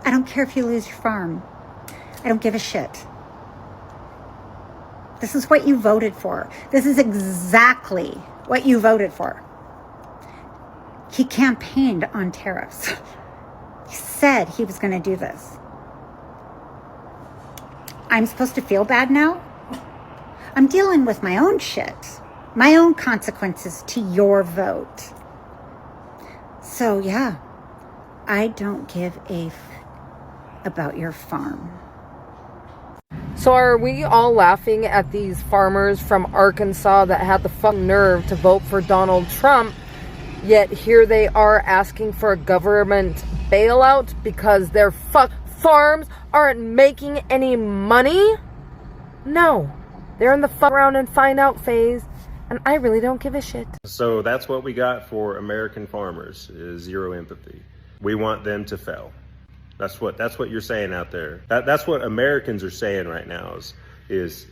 I don't care if you lose your farm. I don't give a shit. This is what you voted for. This is exactly what you voted for. He campaigned on tariffs. He said he was going to do this. I'm supposed to feel bad now? I'm dealing with my own shit, my own consequences to your vote. So yeah, I don't give a about your farm. So are we all laughing at these farmers from Arkansas that had the fucking nerve to vote for Donald Trump, yet here they are asking for a government bailout because their farms aren't making any money? No, they're in the fuck around and find out phase, and I really don't give a shit. So that's what we got for American farmers, is zero empathy. We want them to fail. That's what you're saying out there. That's what Americans are saying right now is,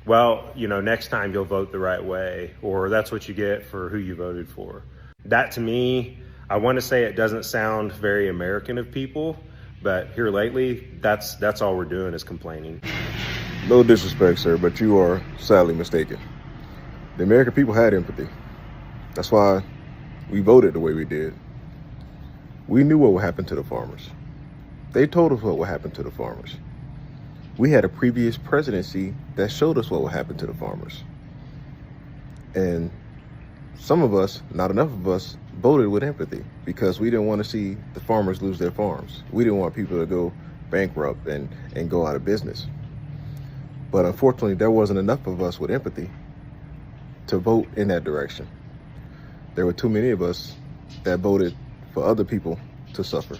well, next time you'll vote the right way, or that's what you get for who you voted for. That to me, I want to say it doesn't sound very American of people, but here lately, that's all we're doing is complaining. No disrespect, sir, but you are sadly mistaken. The American people had empathy. That's why we voted the way we did. We knew what would happen to the farmers. They told us what would happen to the farmers. We had a previous presidency that showed us what would happen to the farmers. And some of us, not enough of us, voted with empathy because we didn't want to see the farmers lose their farms. We didn't want people to go bankrupt and go out of business. But unfortunately, there wasn't enough of us with empathy to vote in that direction. There were too many of us that voted for other people to suffer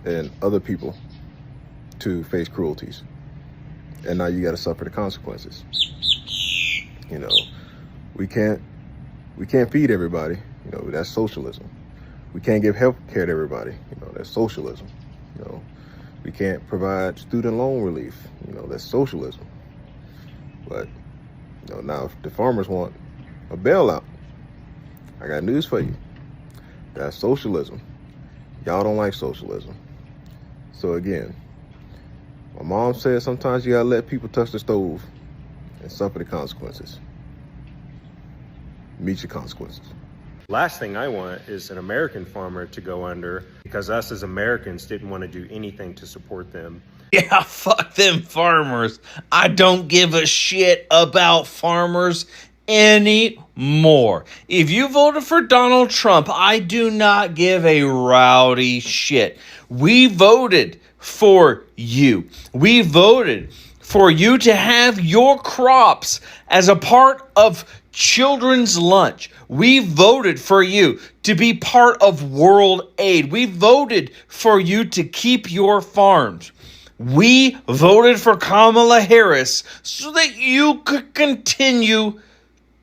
and other people to face cruelties. And now you got to suffer the consequences. We can't feed everybody. That's socialism. We can't give health care to everybody. That's socialism. We can't provide student loan relief. That's socialism. But now if the farmers want a bailout, I got news for you. That's socialism. Y'all don't like socialism. So again, my mom said sometimes you gotta let people touch the stove and suffer the consequences. Meet your consequences. Last thing I want is an American farmer to go under because us as Americans didn't want to do anything to support them. Yeah, fuck them farmers. I don't give a shit about farmers anymore. If you voted for Donald Trump, I do not give a rowdy shit. We voted for you. We voted for you to have your crops as a part of children's lunch. We voted for you to be part of world aid. We voted for you to keep your farms. We voted for Kamala Harris so that you could continue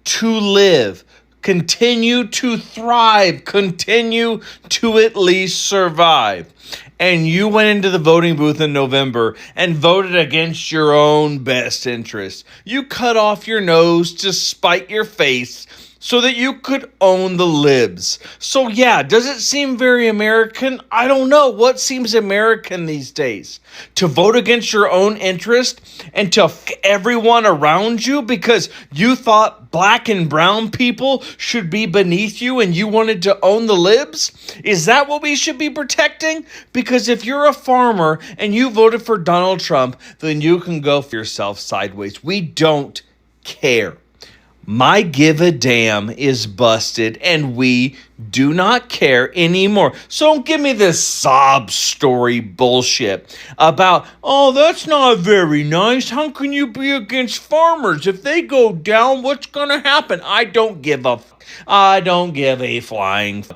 to live, continue to thrive, continue to at least survive. And you went into the voting booth in November and voted against your own best interest. You cut off your nose to spite your face so that you could own the libs. So yeah, does it seem very American? I don't know. What seems American these days? To vote against your own interest and to f everyone around you because you thought black and brown people should be beneath you and you wanted to own the libs? Is that what we should be protecting? Because if you're a farmer and you voted for Donald Trump, then you can go for yourself sideways. We don't care. My give a damn is busted and we do not care anymore. So don't give me this sob story bullshit about, oh, that's not very nice. How can you be against farmers? If they go down, what's going to happen? I don't give a flying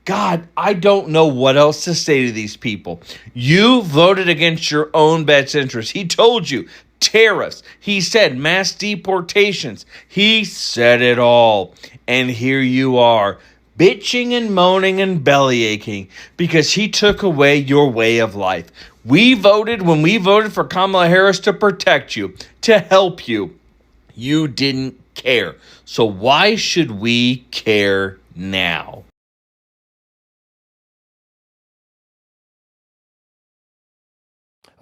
God, I don't know what else to say to these people. You voted against your own best interest. He told you. Tariffs. He said mass deportations. He said it all. And here you are, bitching and moaning and belly aching because he took away your way of life. When we voted for Kamala Harris to protect you, to help you, you didn't care. So why should we care now?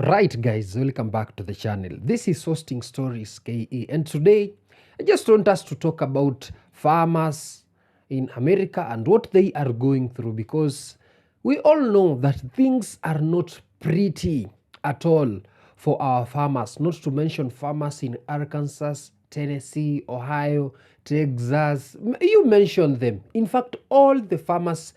Right, guys, welcome back to the channel. This is Hosting Stories KE, and today I just want us to talk about farmers in America and what they are going through, because we all know that things are not pretty at all for our farmers, not to mention farmers in Arkansas, Tennessee, Ohio, Texas. You mentioned them. In fact, all the farmers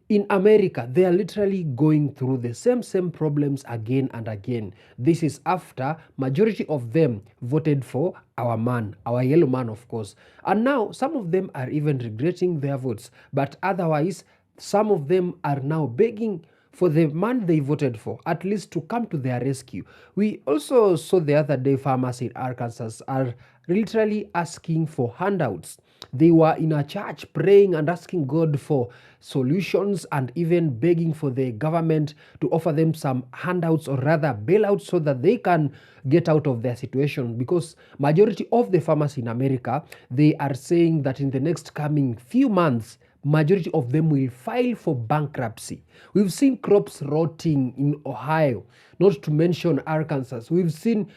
in America, they are literally going through the same problems again and again. This is after majority of them voted for our man, our yellow man, of course. And now some of them are even regretting their votes. But otherwise, some of them are now begging for the man they voted for, at least to come to their rescue. We also saw the other day farmers in Arkansas are literally asking for handouts. They were in a church praying and asking God for solutions and even begging for the government to offer them some handouts, or rather bailouts, so that they can get out of their situation. Because majority of the farmers in America, they are saying that in the next coming few months, majority of them will file for bankruptcy. We've seen crops rotting in Ohio, not to mention Arkansas. We've seen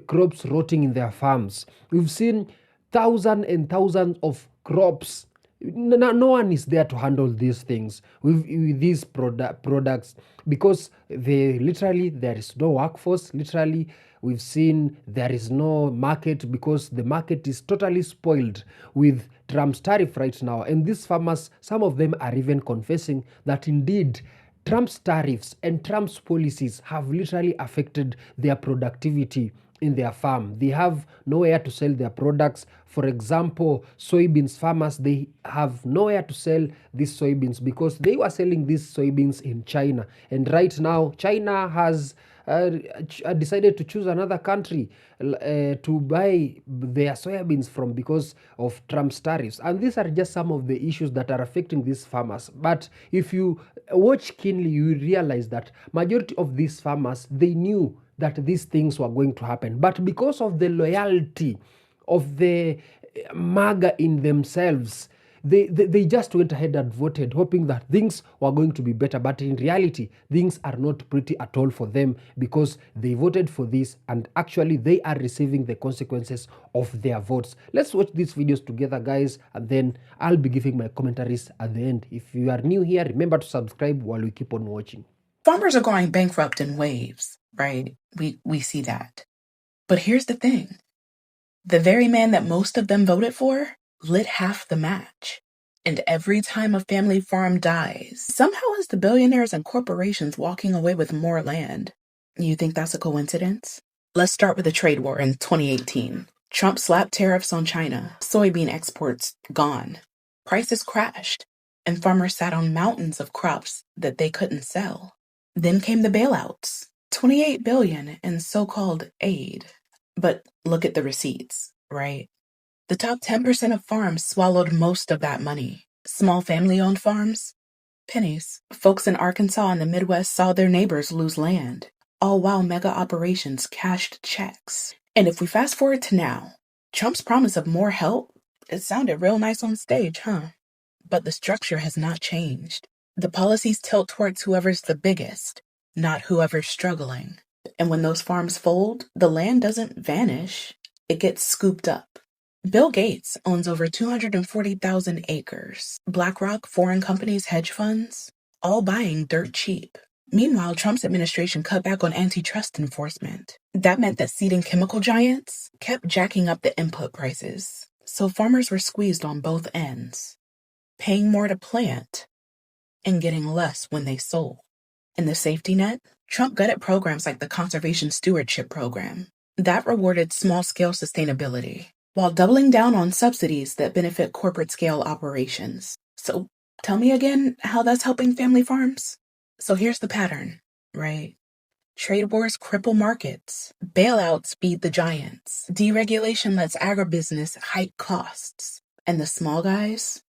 crops rotting in their farms. We've seen thousands and thousands of crops. No one is there to handle these things with these products, because there is no workforce. Literally, we've seen there is no market, because the market is totally spoiled with Trump's tariff right now. And these farmers, some of them are even confessing that indeed Trump's tariffs and Trump's policies have literally affected their productivity in their farm. They have nowhere to sell their products. For example, soybeans farmers, they have nowhere to sell these soybeans because they were selling these soybeans in China. And right now, China has decided to choose another country to buy their soybeans from because of Trump's tariffs. And these are just some of the issues that are affecting these farmers. But if you watch keenly, you realize that majority of these farmers, they knew that these things were going to happen. But because of the loyalty of the MAGA in themselves, they just went ahead and voted, hoping that things were going to be better. But in reality, things are not pretty at all for them, because they voted for this and actually they are receiving the consequences of their votes. Let's watch these videos together, guys, and then I'll be giving my commentaries at the end. If you are new here, remember to subscribe while we keep on watching. Farmers are going bankrupt in waves, right? We see that. But here's the thing. The very man that most of them voted for lit half the match. And every time a family farm dies, somehow it's the billionaires and corporations walking away with more land. You think that's a coincidence? Let's start with the trade war in 2018. Trump slapped tariffs on China. Soybean exports gone. Prices crashed. And farmers sat on mountains of crops that they couldn't sell. Then came the bailouts. $28 billion in so-called aid. But look at the receipts, right? The top 10% of farms swallowed most of that money. Small family-owned farms? Pennies. Folks in Arkansas and the Midwest saw their neighbors lose land, all while mega operations cashed checks. And if we fast forward to now, Trump's promise of more help, it sounded real nice on stage, huh? But the structure has not changed. The policies tilt towards whoever's the biggest, not whoever's struggling. And when those farms fold, the land doesn't vanish, it gets scooped up. Bill Gates owns over 240,000 acres. BlackRock, foreign companies, hedge funds, all buying dirt cheap. Meanwhile, Trump's administration cut back on antitrust enforcement. That meant that seed and chemical giants kept jacking up the input prices. So farmers were squeezed on both ends, paying more to plant and getting less when they sold. In the safety net, Trump gutted programs like the Conservation Stewardship Program. That rewarded small-scale sustainability, while doubling down on subsidies that benefit corporate-scale operations. So tell me again how that's helping family farms? So here's the pattern, right? Trade wars cripple markets. Bailouts feed the giants. Deregulation lets agribusiness hike costs. And the small guys,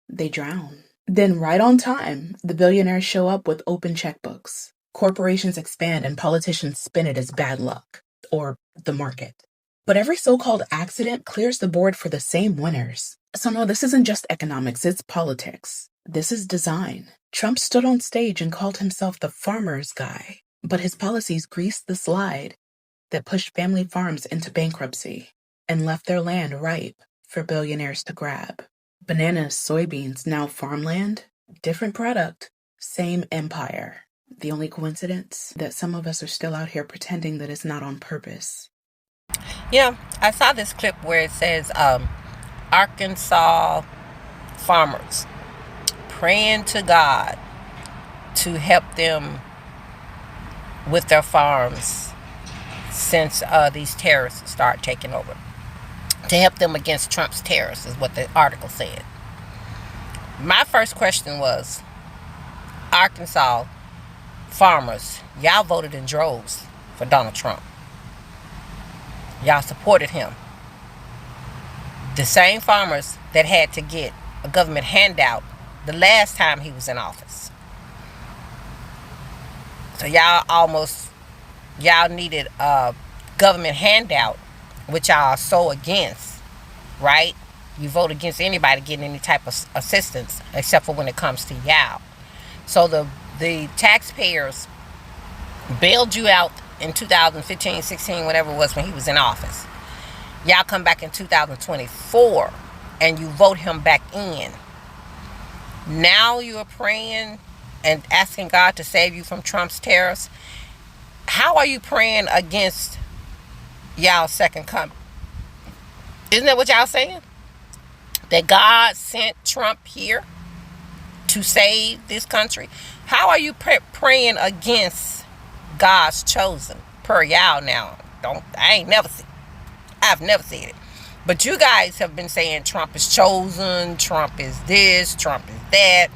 they drown. Then right on time, the billionaires show up with open checkbooks. Corporations expand and politicians spin it as bad luck, or the market. But every so-called accident clears the board for the same winners. So no, this isn't just economics, it's politics. This is design. Trump stood on stage and called himself the farmer's guy. But his policies greased the slide that pushed family farms into bankruptcy and left their land ripe for billionaires to grab. Bananas, soybeans, now farmland, different product, same empire. The only coincidence that some of us are still out here pretending that it's not on purpose. Yeah, I saw this clip where it says Arkansas farmers praying to God to help them with their farms since these terrorists start taking over. To help them against Trump's terrorists is what the article said. My first question was, Arkansas farmers, y'all voted in droves for Donald Trump. Y'all supported him. The same farmers that had to get a government handout the last time he was in office. So y'all needed a government handout, which y'all are so against, right? You vote against anybody getting any type of assistance, except for when it comes to y'all. So the taxpayers bailed you out in 2015, 16, whatever it was when he was in office. Y'all come back in 2024 and you vote him back in. Now you're praying and asking God to save you from Trump's terrorists. How are you praying against y'all's second coming? Isn't that what y'all saying? That God sent Trump here to save this country? How are you praying against God's chosen? Per y'all now. I've never seen it. But you guys have been saying Trump is chosen, Trump is this, Trump is that.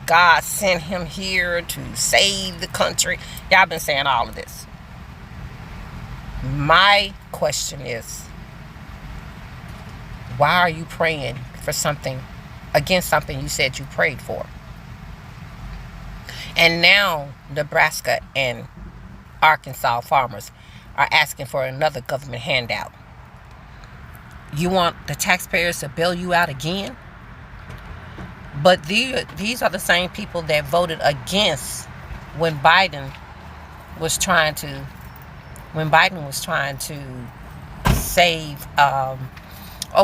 God sent him here to save the country. Y'all been saying all of this. My question is, why are you praying for something, against something you said you prayed for? And now Nebraska and Arkansas farmers are asking for another government handout. You want the taxpayers to bail you out again? But these are the same people that voted against when Biden was trying to save,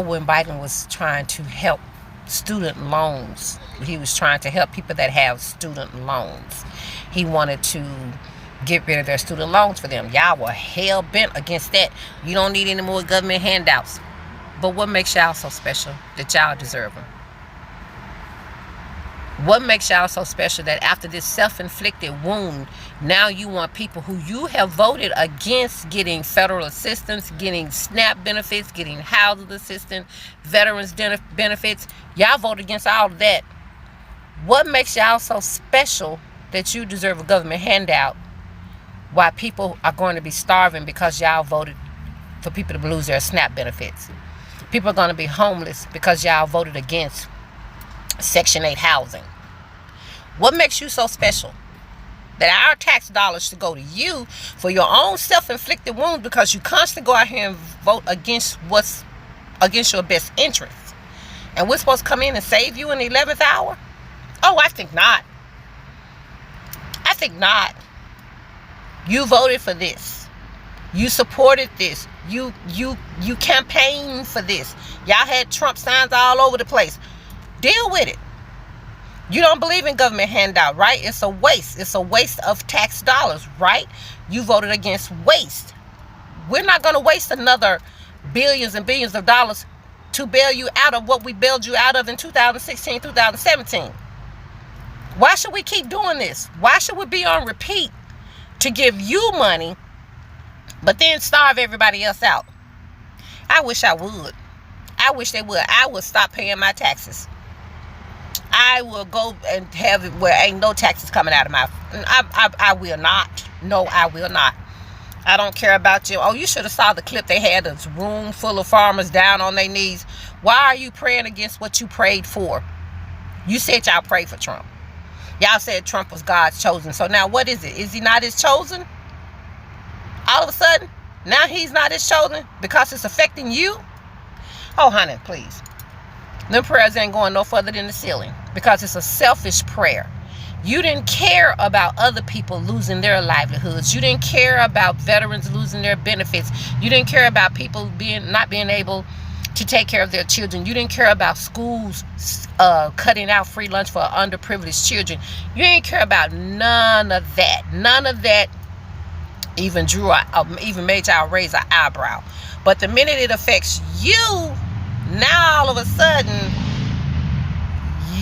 when Biden was trying to help student loans. He was trying to help people that have student loans. He wanted to get rid of their student loans for them. Y'all were hell bent against that. You don't need any more government handouts. But what makes y'all so special that y'all deserve them? What makes y'all so special that after this self-inflicted wound, now you want people who you have voted against getting federal assistance, getting SNAP benefits, getting housing assistance, veterans benefits? Y'all vote against all of that. What makes y'all so special that you deserve a government handout while people are going to be starving because y'all voted for people to lose their SNAP benefits? People are going to be homeless because y'all voted against Section 8 housing. What makes you so special that our tax dollars should go to you for your own self-inflicted wounds because you constantly go out here and vote against what's against your best interests? And we're supposed to come in and save you in the 11th hour? Oh, I think not. I think not. You voted for this. You supported this. You campaigned for this. Y'all had Trump signs all over the place. Deal with it. You don't believe in government handout, right? It's a waste. It's a waste of tax dollars, right? You voted against waste. We're not going to waste another billions and billions of dollars to bail you out of what we bailed you out of in 2016, 2017. Why should we keep doing this? Why should we be on repeat to give you money, but then starve everybody else out? I wish I would. I wish they would. I would stop paying my taxes. I will go and have it where ain't no taxes coming out of my... I will not. No, I will not. I don't care about you. Oh, you should have saw the clip. They had a room full of farmers down on their knees. Why are you praying against what you prayed for? You said y'all prayed for Trump. Y'all said Trump was God's chosen. So now what is it? Is he not his chosen? All of a sudden, now he's not his chosen because it's affecting you? Oh, honey, please. Them prayers ain't going no further than the ceiling because it's a selfish prayer. You didn't care about other people losing their livelihoods. You didn't care about veterans losing their benefits. You didn't care about people not being able to take care of their children. You didn't care about schools cutting out free lunch for underprivileged children. You didn't care about none of that. None of that even made y'all raise an eyebrow. But the minute it affects you, now all of a sudden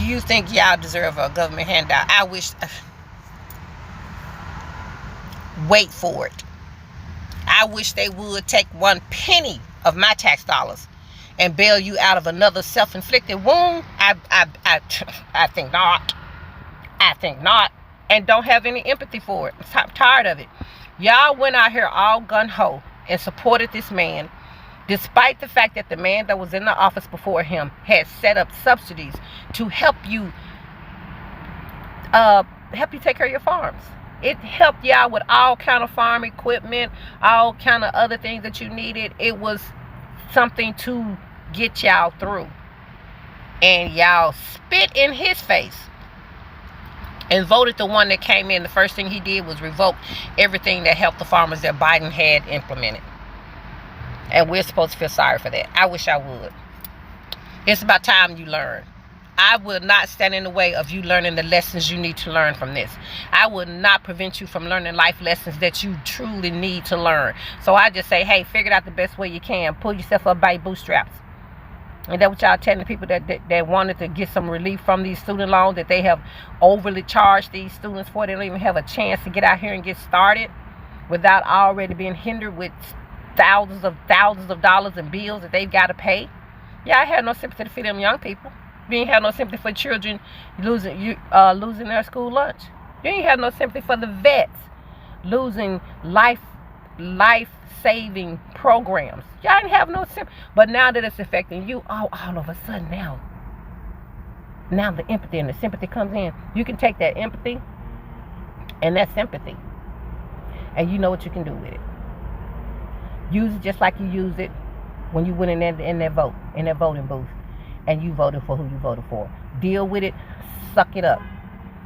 you think y'all deserve a government handout. I wish. Wait for it. I wish they would take 1 penny of my tax dollars and bail you out of another self-inflicted wound. I think not. I think not. And don't have any empathy for it. I'm tired of it. Y'all went out here all gun-ho and supported this man, despite the fact that the man that was in the office before him had set up subsidies to help you take care of your farms. It helped y'all with all kind of farm equipment, all kind of other things that you needed. It was something to get y'all through. And y'all spit in his face and voted the one that came in. The first thing he did was revoke everything that helped the farmers that Biden had implemented. And we're supposed to feel sorry for that. I wish I would. It's about time you learn. I will not stand in the way of you learning the lessons you need to learn from this. I will not prevent you from learning life lessons that you truly need to learn. So I just say, hey, figure it out the best way you can. Pull yourself up by your bootstraps. And that's what y'all telling the people that wanted to get some relief from these student loans that they have overly charged these students for. They don't even have a chance to get out here and get started without already being hindered with thousands of dollars in bills that they've got to pay. Yeah, I had no sympathy for them young people. You ain't have no sympathy for children losing their school lunch. You ain't have no sympathy for the vets losing life-saving programs. Y'all didn't have no sympathy. But now that it's affecting you, all of a sudden now the empathy and the sympathy comes in. You can take that empathy and that sympathy, and you know what you can do with it. Use it just like you used it when you went in that voting booth, and you voted for who you voted for. Deal with it. Suck it up.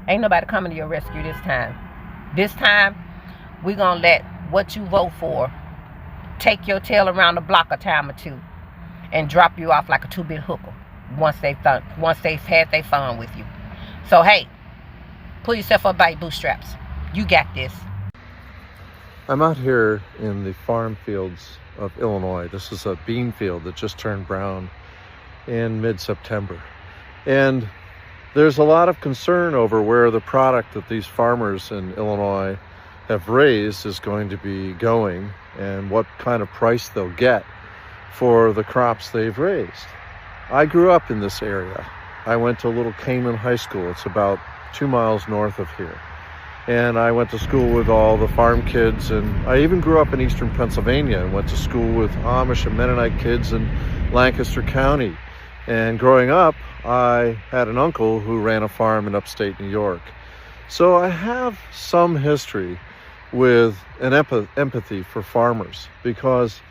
Ain't nobody coming to your rescue this time. This time, we're going to let what you vote for take your tail around the block a time or two and drop you off like a two-bit hooker once they've had their fun with you. So, hey, pull yourself up by your bootstraps. You got this. I'm out here in the farm fields of Illinois. This is a bean field that just turned brown in mid-September. And there's a lot of concern over where the product that these farmers in Illinois have raised is going to be going and what kind of price they'll get for the crops they've raised. I grew up in this area. I went to Little Cayman High School. It's about 2 miles north of here. And I went to school with all the farm kids, and I even grew up in eastern Pennsylvania and went to school with Amish and Mennonite kids in Lancaster County. And growing up, I had an uncle who ran a farm in upstate New York. So I have some history with an empathy for farmers, because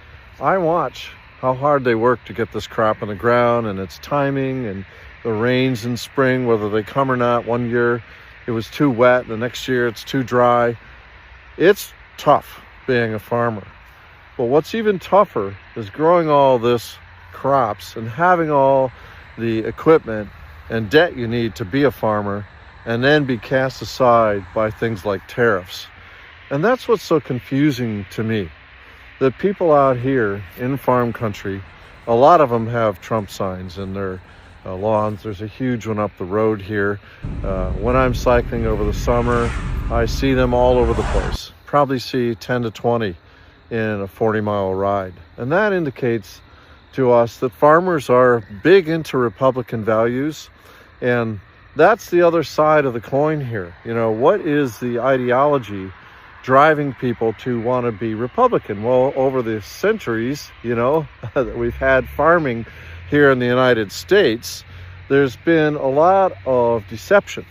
I watch how hard they work to get this crop in the ground, and its timing, and the rains in spring, whether they come or not. One year it was too wet, the next year it's too dry. It's tough being a farmer. But what's even tougher is growing all this crops and having all the equipment and debt you need to be a farmer, and then be cast aside by things like tariffs. And that's what's so confusing to me, that people out here in farm country, a lot of them have Trump signs in their lawns. There's a huge one up the road here. When I'm cycling over the summer, I see them all over the place. Probably see 10 to 20 in a 40-mile ride. And that indicates to us that farmers are big into Republican values, and that's the other side of the coin here. You know, what is the ideology driving people to want to be Republican? Well, over the centuries, you know, that we've had farming here in the United States, there's been a lot of deception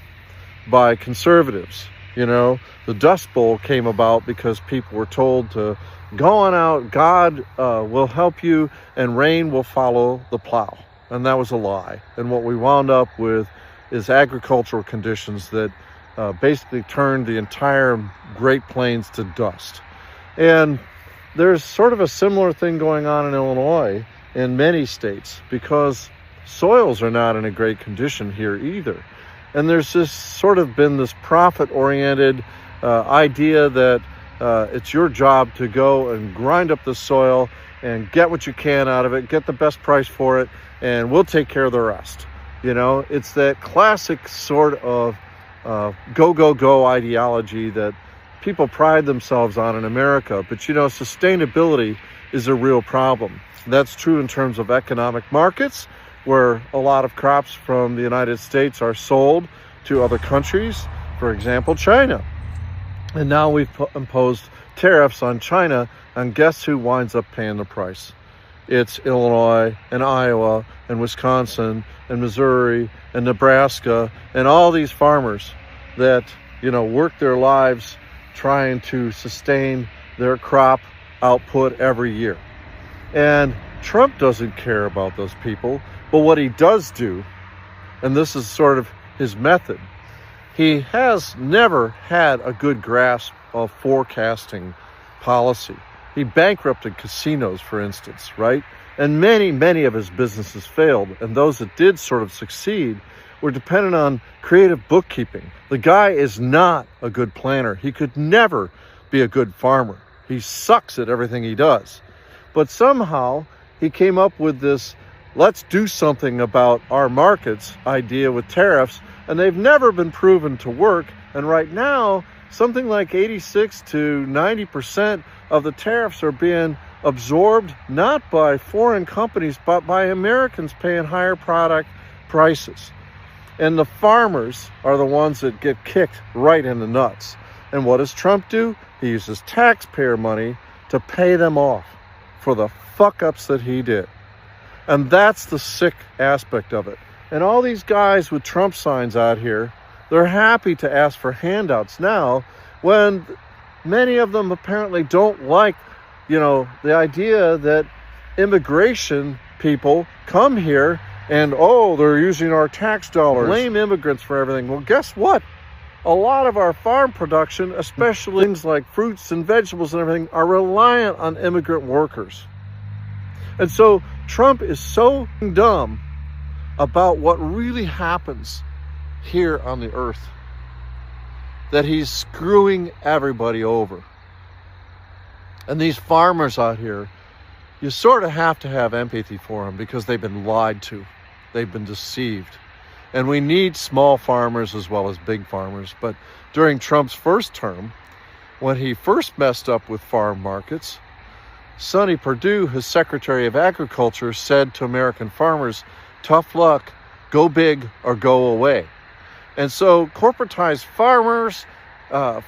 by conservatives. You know, the Dust Bowl came about because people were told to go on out, God will help you, and rain will follow the plow. And that was a lie. And what we wound up with is agricultural conditions that basically turned the entire Great Plains to dust. And there's sort of a similar thing going on in Illinois in many states, because soils are not in a great condition here either. And there's just sort of been this profit-oriented idea that it's your job to go and grind up the soil and get what you can out of it, get the best price for it, and we'll take care of the rest. You know, it's that classic sort of go, go, go ideology that people pride themselves on in America. But, you know, sustainability is a real problem. That's true in terms of economic markets, where a lot of crops from the United States are sold to other countries, for example, China. And now we've imposed tariffs on China, and guess who winds up paying the price? It's Illinois and Iowa and Wisconsin and Missouri and Nebraska and all these farmers that, you know, work their lives trying to sustain their crop output every year. And Trump doesn't care about those people. But what he does do, and this is sort of his method, he has never had a good grasp of forecasting policy. He bankrupted casinos, for instance, right? And many of his businesses failed. And those that did sort of succeed were dependent on creative bookkeeping. The guy is not a good planner. He could never be a good farmer. He sucks at everything he does. But somehow he came up with this let's do something about our markets idea with tariffs, and they've never been proven to work. And right now, something like 86 to 90% of the tariffs are being absorbed not by foreign companies, but by Americans paying higher product prices. And the farmers are the ones that get kicked right in the nuts. And what does Trump do? He uses taxpayer money to pay them off for the fuck-ups that he did. And that's the sick aspect of it. And all these guys with Trump signs out here, they're happy to ask for handouts now when many of them apparently don't like, you know, the idea that immigration people come here and, oh, they're using our tax dollars. Blame immigrants for everything. Well, guess what? A lot of our farm production, especially things like fruits and vegetables and everything, are reliant on immigrant workers. And so Trump is so dumb about what really happens here on the earth that he's screwing everybody over. And these farmers out here, you sort of have to have empathy for them because they've been lied to. They've been deceived. And we need small farmers as well as big farmers. But during Trump's first term, when he first messed up with farm markets, Sonny Perdue, his Secretary of Agriculture, said to American farmers, tough luck, go big or go away. And so corporatized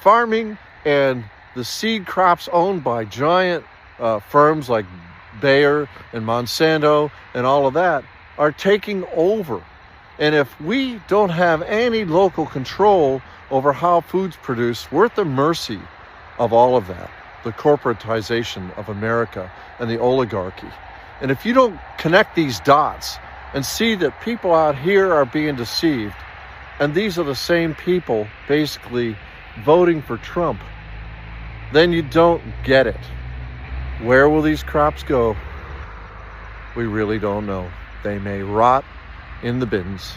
farming and the seed crops owned by giant firms like Bayer and Monsanto and all of that are taking over. And if we don't have any local control over how food's produced, we're at the mercy of all of that. The corporatization of America and the oligarchy. And if you don't connect these dots and see that people out here are being deceived, and these are the same people basically voting for Trump, then you don't get it. Where will these crops go? We really don't know. They may rot in the bins,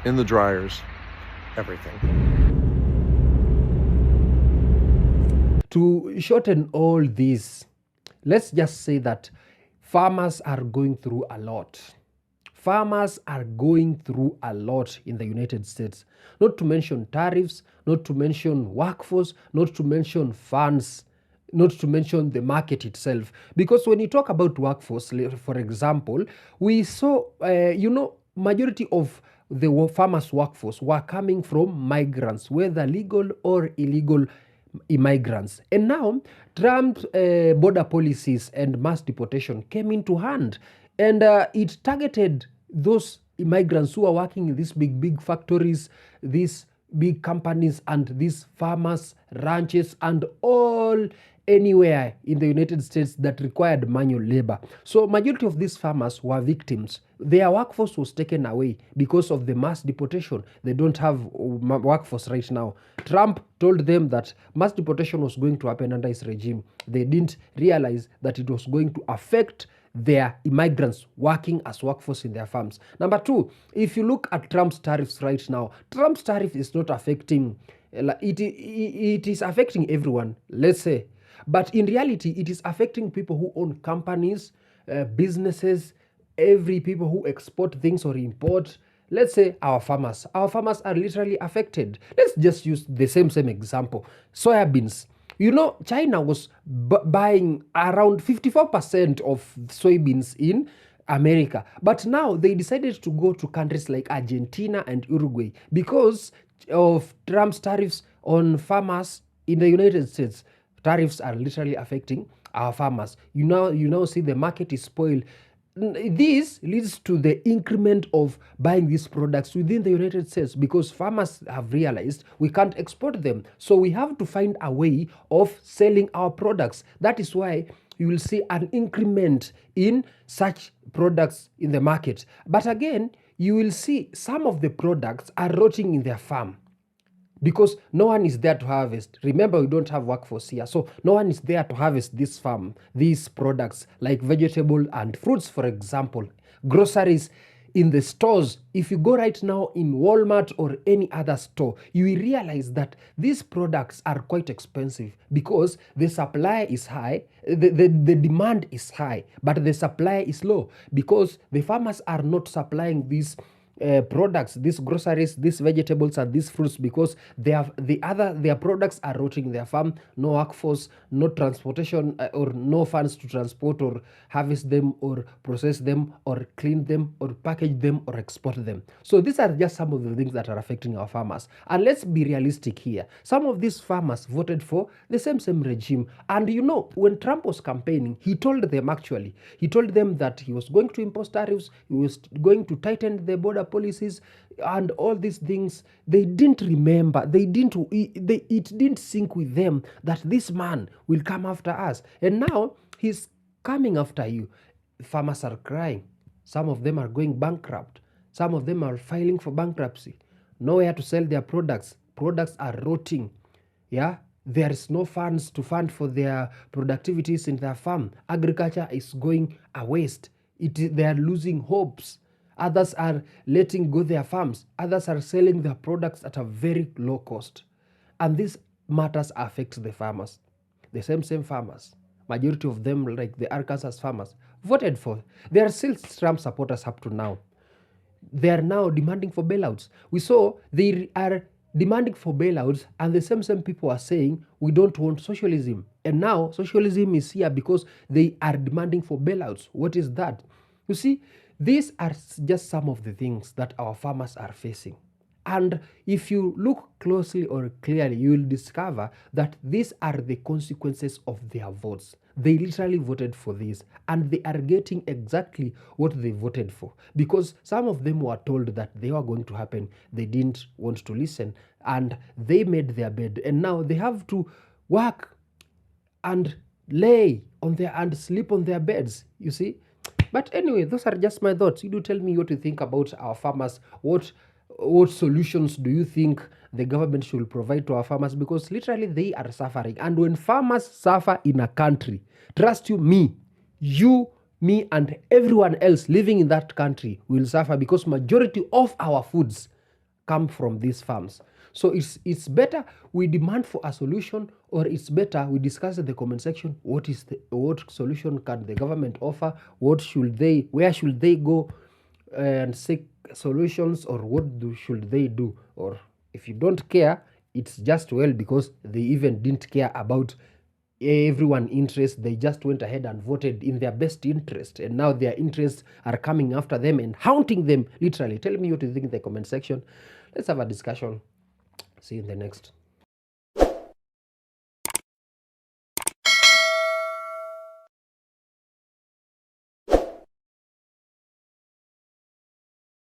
in the dryers, everything. To shorten all this, let's just say that farmers are going through a lot. Farmers are going through a lot in the United States. Not to mention tariffs, not to mention workforce, not to mention funds, not to mention the market itself. Because when you talk about workforce, for example, we saw, majority of the farmers' workforce were coming from migrants, whether legal or illegal immigrants. And now Trump's border policies and mass deportation came into hand, and it targeted those immigrants who are working in these big factories, these big companies, and these farmers, ranches, and all anywhere in the United States that required manual labor. So majority of these farmers were victims. Their workforce was taken away because of the mass deportation. They don't have workforce right now. Trump told them that mass deportation was going to happen under his regime. They didn't realize that it was going to affect their immigrants working as workforce in their farms. Number two, if you look at Trump's tariffs right now, Trump's tariff is not affecting, it is affecting everyone, let's say. But in reality, it is affecting people who own companies, businesses, every people who export things or import. Let's say our farmers. Our farmers are literally affected. Let's just use the same example. Soybeans. You know, China was buying around 54% of soybeans in America. But now they decided to go to countries like Argentina and Uruguay because of Trump's tariffs on farmers in the United States. Tariffs are literally affecting our farmers. You now see the market is spoiled. This leads to the increment of buying these products within the United States because farmers have realized we can't export them. So we have to find a way of selling our products. That is why you will see an increment in such products in the market. But again, you will see some of the products are rotting in their farm, because no one is there to harvest. Remember, we don't have workforce here, so no one is there to harvest this farm, these products like vegetable and fruits, for example, groceries in the stores. If you go right now in Walmart or any other store, you will realize that these products are quite expensive because the supply is high, the demand is high, but the supply is low because the farmers are not supplying these products, these groceries, these vegetables, and these fruits because their products are rotting in their farm. No workforce, no transportation, or no funds to transport or harvest them or process them or clean them or package them or export them. So these are just some of the things that are affecting our farmers. And let's be realistic here. Some of these farmers voted for the same regime. And you know, when Trump was campaigning, he told them that he was going to impose tariffs, he was going to tighten the border policies and all these things. They didn't remember, it didn't sink with them that this man will come after us, and now he's coming after you. Farmers are crying, some of them are going bankrupt, some of them are filing for bankruptcy, nowhere to sell their products are rotting. There is no funds to fund for their productivities in their farm. Agriculture is going a waste. They are losing hopes. Others are letting go their farms. Others are selling their products at a very low cost. And these matters affect the farmers. The same farmers, majority of them, like the Arkansas farmers, voted for. They are still Trump supporters up to now. They are now demanding for bailouts. We saw they are demanding for bailouts, and the same people are saying we don't want socialism. And now socialism is here because they are demanding for bailouts. What is that? You see, these are just some of the things that our farmers are facing. And if you look closely or clearly, you will discover that these are the consequences of their votes. They literally voted for this, and they are getting exactly what they voted for, because some of them were told that they were going to happen. They didn't want to listen, and they made their bed, and now they have to work and lay on their and sleep on their beds, you see. But anyway, those are just my thoughts. You do tell me what you think about our farmers. What solutions do you think the government should provide to our farmers? Because literally they are suffering. And when farmers suffer in a country, trust you, me, and everyone else living in that country will suffer, because majority of our foods come from these farms. So it's better we demand for a solution, or it's better we discuss in the comment section what solution can the government offer, where should they go and seek solutions, or should they do? Or if you don't care, it's just well, because they even didn't care about everyone's interest. They just went ahead and voted in their best interest, and now their interests are coming after them and haunting them literally. Tell me what you think in the comment section. Let's have a discussion. See you in the next.